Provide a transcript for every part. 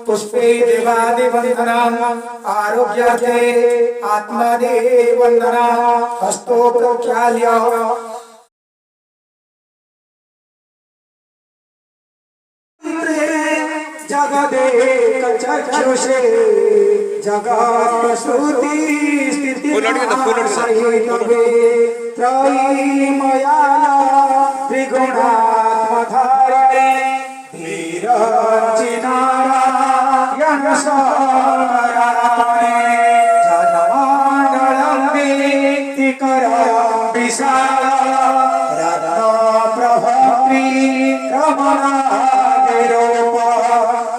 पुष्पे देवादिवंदना आरोग्यार्थे आत्मादेवंदना हस्तोपचार्य जगदेक चक्षुषे जगत श्रुति स्थिति सहितवे त्रयीमयाला त्रिगुणात्मधारिणे धीरचिनारायण शरणे जनमानलं वीतिकर विशाल रत्न प्रभृति रमणा निरूप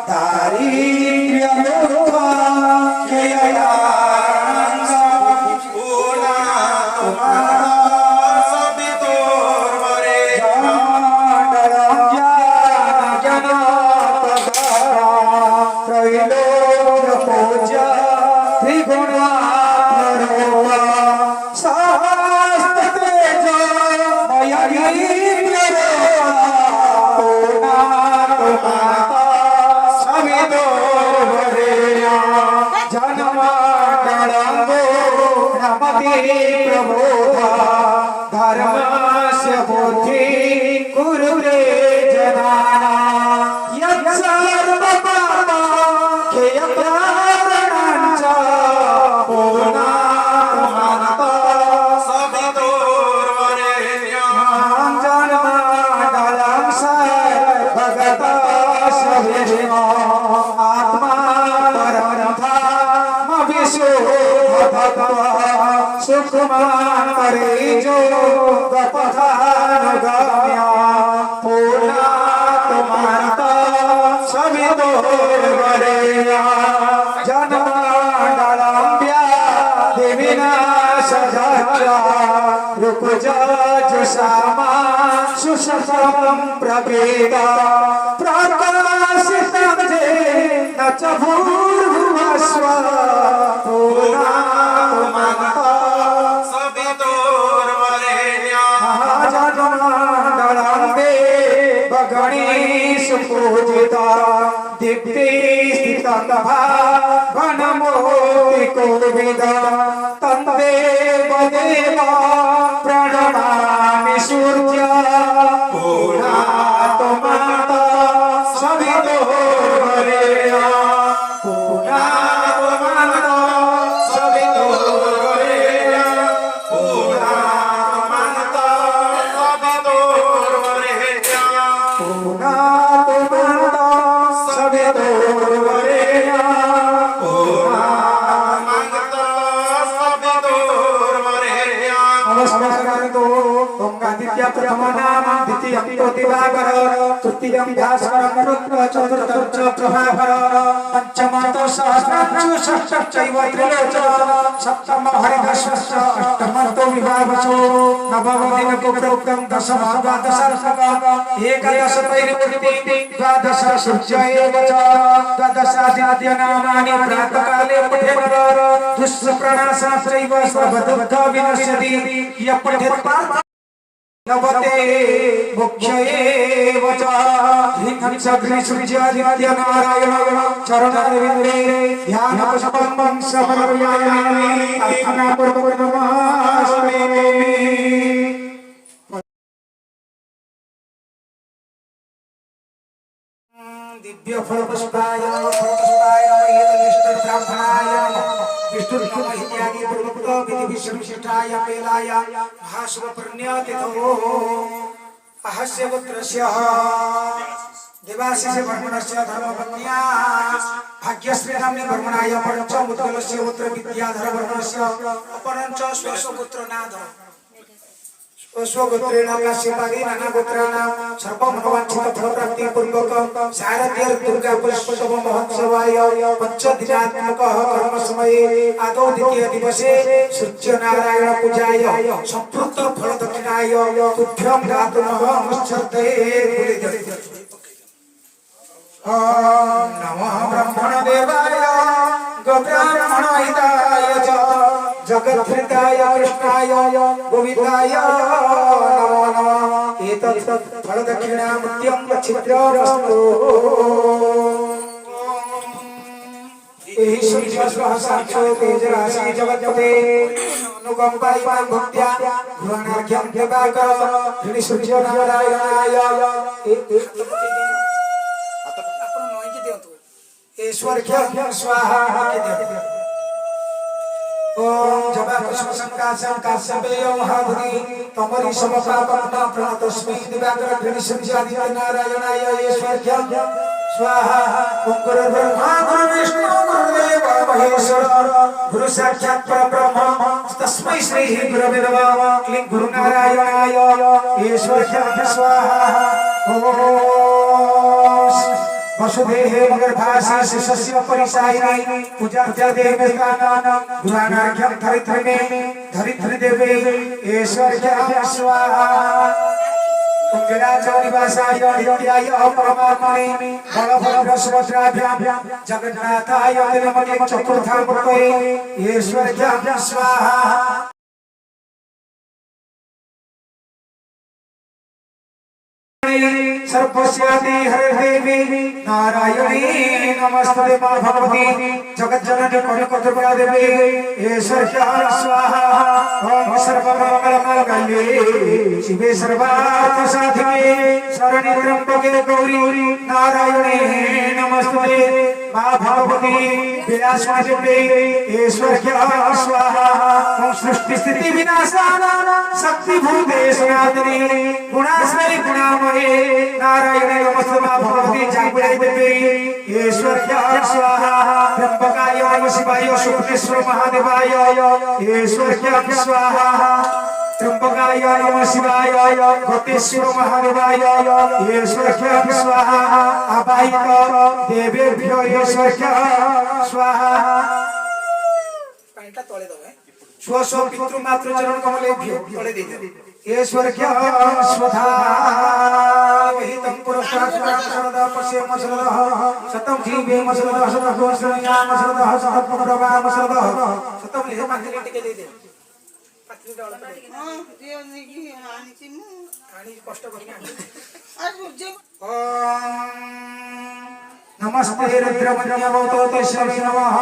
दारिद्र्य दुःख क्षयया धर्मस्य बुद्धि कुरुते जनाना यत्सर्वपापक्षयकारणञ्च पूर्णात्मनः सवितुर्वरेण्यं जन्मण्डलं सर्वगतस्य आत्मा परमधामविशुद्धतत्त्वः सुकुमार परिजो गपथानुगाम्या पूर्णात्मान्ता सवितुर्वरेण्या जन्मण्डलं व्याधिविनाशधरा ऋकुजजुषामा सुशतं प्रवेद प्रकाशितं येन च भूर्भुवस्व पूर्णात्मान्ता पूजिता दीप्ति स्थितः वनमोति कोविदा तन्देव देव प्रणमामि सूर्य पूर्णात्माता सवितुर्वरेण्या पूर्णात्माता सवितुर्वरेण्या पूर्णात्माता सवितुर्वरेण्या प्रथम नाम द्वितीय द्वितीयं दिवाकर तृतीयं भास्कर चतुर्थं च प्रभाकर पंचमं तो सहस्रांशु षष्ठं चैव त्रिलोचन सप्तमं हरिदर्शश्च अष्टमं तो विभावचो नवमं दिनकोक्तं दशमं द्वादशार्धकं एकादश तैर्वृत्ति द्वादश सूर्य एव च द्वादशादित्यनामानि प्रातःकाले पठेत् दुष्प्रणाशनश्चैव सर्वदुःख विनश्यति यः पठेत् पार्थ नवते मुख्यये वच ह्रीं सग्नि सूर्यादित्य नारायण चरणरविन्दे ध्यानपुष्पं समर्पयामि अर्चनापूर्वकं नमामि दिव्य फल पुष्पाय एतनिष्ठ ब्राह्मणाय विष्णुर्नाम इत्यादि प्रमुक्त विधि विशिष्टाय मेलाय महाशुभ पुण्यतिथो अहस्य पुत्रस्य देवाशिष ब्राह्मणस्य धर्मपत्न्या भाग्यश्री नाम्नि ब्राह्मणाय पंचमुद्गलस्य पुत्र विद्याधर ब्राह्मणस्य अपरञ्च स्वस्य नाथ स्वगोत्रेण काश्यपादि नाना गोत्राणां सर्वमनोवांछित फलप्राप्ति पूर्वक शारदीय दुर्गा पुष्पोत्सव महोत्सवाय पंचदिनात्मकः कर्म समये आदौ द्वितीय दिवसे सूर्यनारायण पूजाय संपूक्त फल दक्षिणाय तुभ्यं दातुमः मुच्यते ओम नमः ब्रह्मण देवाय गोब्राह्मण हिताय च जगद्धिताय कृष्णाय गोविन्दाय नमो नमः एतत् फल दक्षिणामृत्यं छिद्रमस्तु एहि सूर्यस्वः साक्षात् तेजराशि जगत्पते अनुकम्पाय भक्त्या गृहाणार्घ्यं दिवाकर श्री सूर्यनारायणाय ईश्वर्घ्यं स्वाहा ओम जपा पुष्प संकाशं काश्यपेयो महाभुति तमरि समपापन्न प्रणतस्मै दिवाकर घृणि सूर्यादित्य नारायणाय ईश्वर्घ्यं स्वाहा ओम गुरु ब्रह्मा गुरु विष्णु गुरुदेव महेश्वर गुरु साक्षात् परब्रह्म तस्मै श्री गुरवे नमः क्लीं गुरु नारायणाय ईश्वर्घ्यं स्वाहा ओम वसुदेव मगरभासी शिशस्य परिसायिनी पूजार्थ देवे गानान गुणानार्घ्यं धरित्री देवे ईश्वर्घ्यं स्वाहा निवासाय नित्याय परमात्मने बलभद्र सुभद्राभ्यां जगन्नाथाय तिरुमले चतुर्थामूर्तये ईश्वर्घ्यं स्वाहा सर्वस्यादि हरे देवी नारायणी नमस्ते मां भगवती जगज्जननी कनकदुर्गा देवी ईश्वर्घ्यं स्वाहा ओम सर्वमंगलमांगल्ये शिवे सर्वार्थ साधिके शरण्ये त्र्यंबके गौरी नारायणी नमस्ते मां भगवती विलासिनी देवी ईश्वर्घ्यं स्वाहा ओम सृष्टि स्थिति विनाशान शक्ति भूते सनातनी गुणाश्रय गुणामये नारायणे नमस्ते मां भगवती जागृति देवी ईश्वर्घ्यं स्वाहा त्र्यंबकाय नमः शिवाय शुक्लेश्वर महादेवाय ईश्वर्घ्यं स्वाहा त्र्यंबकाय नमः शिवाय गतेश्वर महादेवाय ईश्वर्घ्यं स्वाहा अपायित देवेभ्यो ईश्वर्घ्यं स्वाहा पानीटा तळे दवे स्व स्व पितृ मातृ चरण कमलेभ्यो तळे दे ईश्वर्घ्यं स्वधा विहितं पुरस्तात् सर्वदा पश्येम सर्वदा शतं जीवेम सर्वदा शतं श्रेयाम सर्वदा सहस्रपदवाम सर्वदा शतं हे पात्री टिके दे पात्री डाळ हां देव निगी आणि चिमू आणि कष्ट करून आज जे नमस्ते रुद्रमन्यवतोतेश्वरी नमः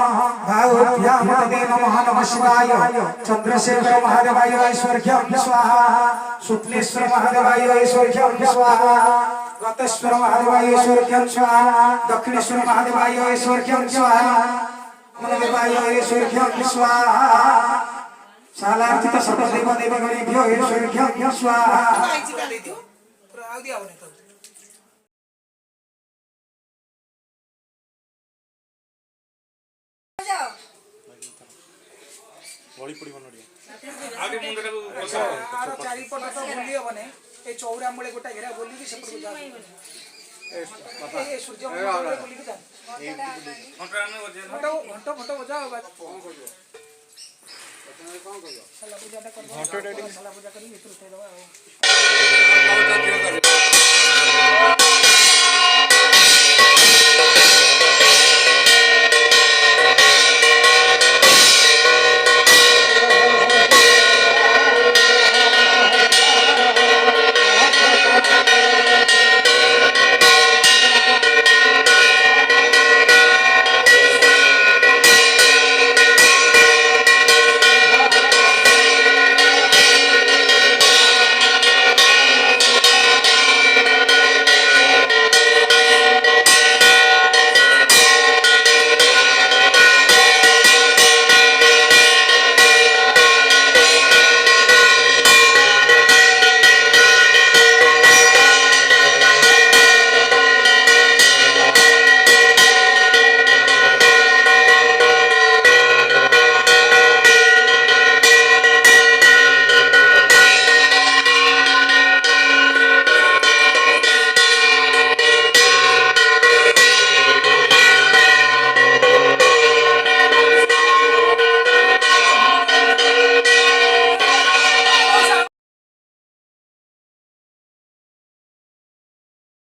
भावभ्यां तदे नमः नमः शिवाय चंद्रशेखर महादेवाय ईश्वर्घ्यं स्वाहा शुक्लेश्वर महादेवाय ईश्वर्घ्यं स्वाहा गतेश्वर महादेवाय ईश्वर्घ्यं स्वाहा दक्षिणेश्वर महादेवाय ईश्वर्घ्यं स्वाहा महादेवाय ईश्वर्घ्यं स्वाहा शालार्थित सर्वदेव देवगणेभ्यो ईश्वर्घ्यं स्वाहा ବଳି ପଡିବ ନଡ଼ିଆ ଆଗେ ମୁଣ୍ଡଟାକୁ ବସାଅ ଆର ଚାରି ପଟ ତ ବୁଲି ହବ ନାହିଁ ए चौरा मुळे गोटा घेरा बोली की सेपट जा ए सूर्य बोली की जा घंटा बजाओ बात साला पूजा कर साला पूजा करी इत्र उठे दवा